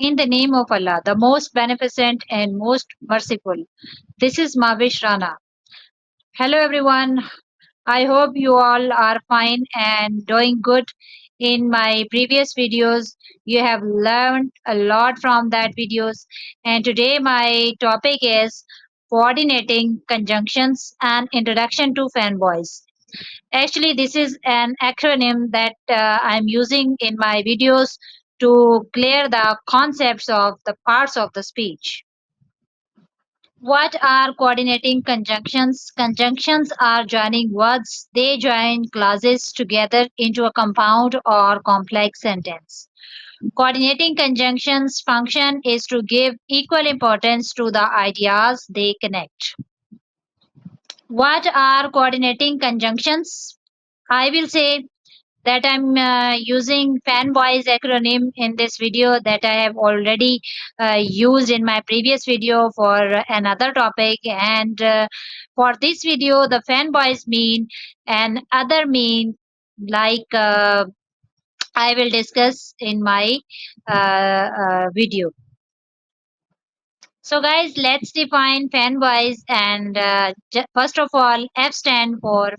In the name of Allah, the most beneficent and most merciful. This is Mavish Rana. Hello everyone. I hope you all are fine and doing good. In my previous videos, you have learned a lot from that videos. And today my topic is coordinating conjunctions and introduction to fanboys. Actually, this is an acronym that I'm using in my videos to clear the concepts of the parts of the speech. What are coordinating conjunctions? Conjunctions are joining words. They join clauses together into a compound or complex sentence. Coordinating conjunctions function is to give equal importance to the ideas they connect. What are coordinating conjunctions? I will say that I'm using FANBOYS acronym in this video that I have already used in my previous video for another topic. And for this video, the FANBOYS mean and other mean like I will discuss in my video. So guys, let's define FANBOYS and first of all, F stand for.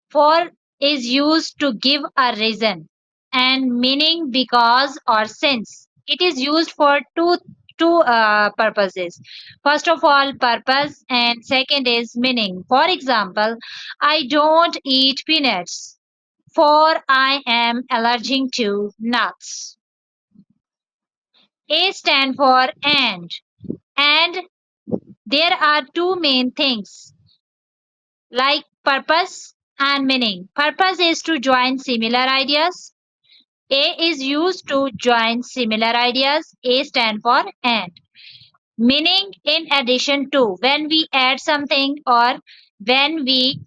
For is used to give a reason and meaning because or since. It is used for two purposes. First of all, purpose, and second is meaning. For example, I don't eat peanuts, for I am allergic to nuts. A stand for and there are two main things like purpose and meaning. Purpose is to join similar ideas. A is used to join similar ideas. A stand for and. Meaning in addition to. When we add something or when we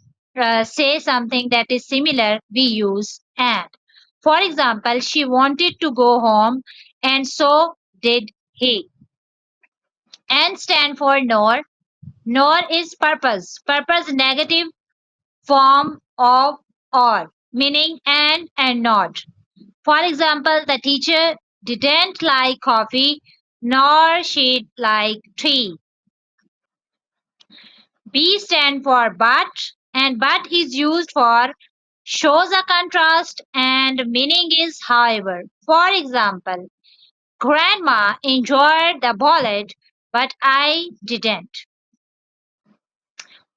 say something that is similar, we use and. For example, she wanted to go home and so did he. And stand for nor. Nor is purpose. Purpose negative form of or, meaning and not. For example, the teacher didn't like coffee nor she'd like tea. B stand for but and but is used for shows a contrast and meaning is however. For example, grandma enjoyed the ballad but I didn't.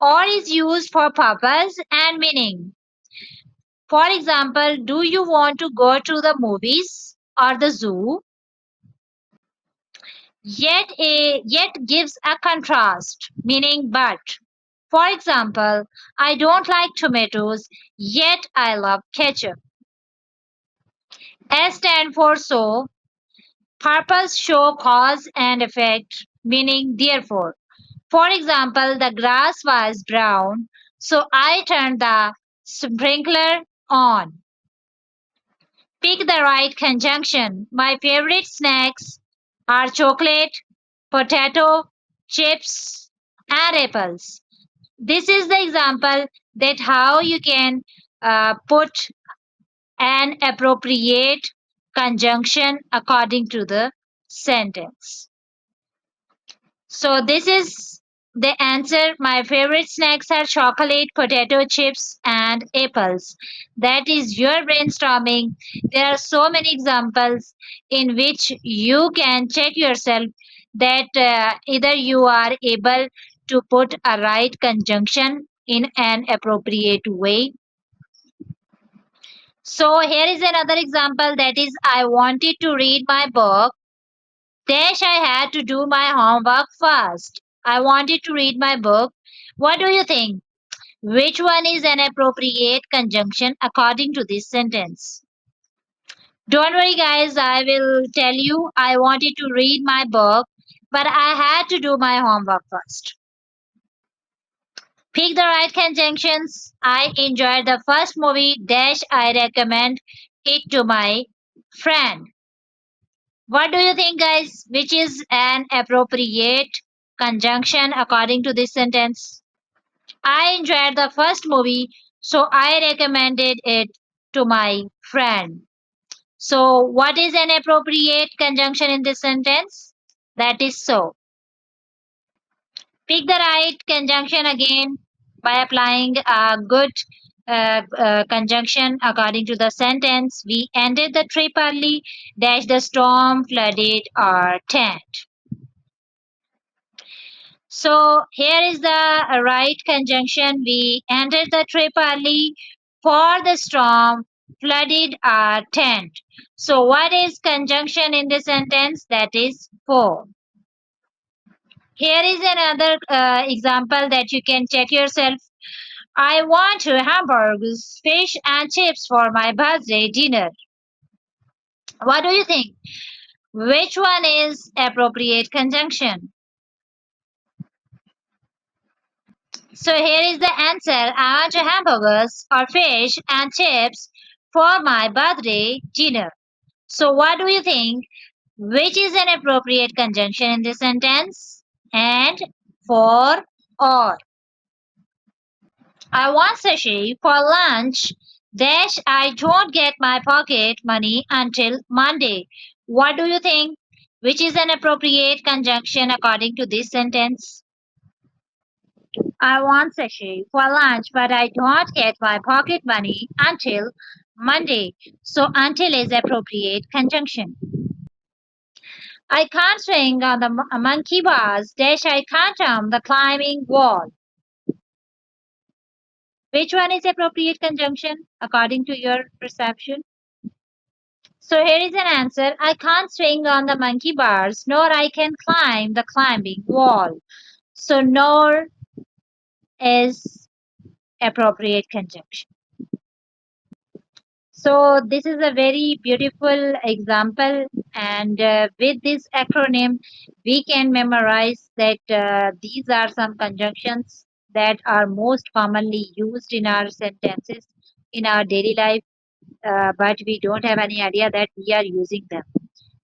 Or is used for purpose and meaning. For example, do you want to go to the movies or the zoo? Yet gives a contrast, meaning but. For example, I don't like tomatoes, yet I love ketchup. S stand for so, purpose show cause and effect, meaning therefore. For example, the grass was brown, so I turned the sprinkler on. Pick the right conjunction. My favorite snacks are chocolate, potato, chips, and apples. This is the example that how you can put an appropriate conjunction according to the sentence. So this is the answer. My favorite snacks are chocolate, potato chips, and apples. That is your brainstorming. There are so many examples in which you can check yourself that either you are able to put a right conjunction in an appropriate way. So here is another example that is I wanted to read my book. Dash I had to do my homework first. I wanted to read my book. What do you think? Which one is an appropriate conjunction according to this sentence? Don't worry, guys, I will tell you. I wanted to read my book, but I had to do my homework first. Pick the right conjunctions. I enjoyed the first movie. Dash I recommend it to my friend. What do you think, guys? Which is an appropriate conjunction according to this sentence? I enjoyed the first movie, so I recommended it to my friend. So, what is an appropriate conjunction in this sentence? That is so. Pick the right conjunction again by applying a good conjunction according to the sentence. We ended the trip early, dash the storm, flooded, or tent. So here is the right conjunction. We entered the trip early for the storm, flooded our tent. So what is conjunction in the sentence? That is for. Here is another example that you can check yourself. I want hamburgers, fish, and chips for my birthday dinner. What do you think? Which one is appropriate conjunction? So here is the answer. I want hamburgers or fish and chips for my birthday dinner. So what do you think? Which is an appropriate conjunction in this sentence? And, for, or. I want sushi for lunch. Dash, I don't get my pocket money until Monday. What do you think? Which is an appropriate conjunction according to this sentence? I want sushi for lunch, but I don't get my pocket money until Monday. So until is appropriate conjunction. I can't swing on the monkey bars. Dash, I can't jump the climbing wall. Which one is appropriate conjunction according to your perception? So here is an answer. I can't swing on the monkey bars, nor I can climb the climbing wall. So nor is appropriate conjunction. So this is a very beautiful example, and with this acronym, we can memorize that these are some conjunctions that are most commonly used in our sentences in our daily life, but we don't have any idea that we are using them.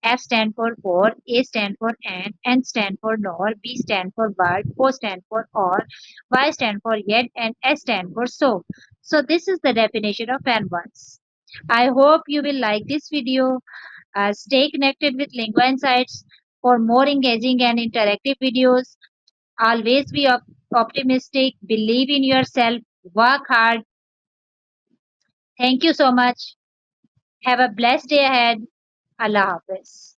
F stand for, A stand for and, N stand for nor, B stand for but, O stand for or, Y stand for yet, and S stand for so. So this is the definition of FANBOYS. I hope you will like this video. Stay connected with Lingua Insights for more engaging and interactive videos. Always be optimistic, believe in yourself, work hard. Thank you so much. Have a blessed day ahead. Allah Hafiz.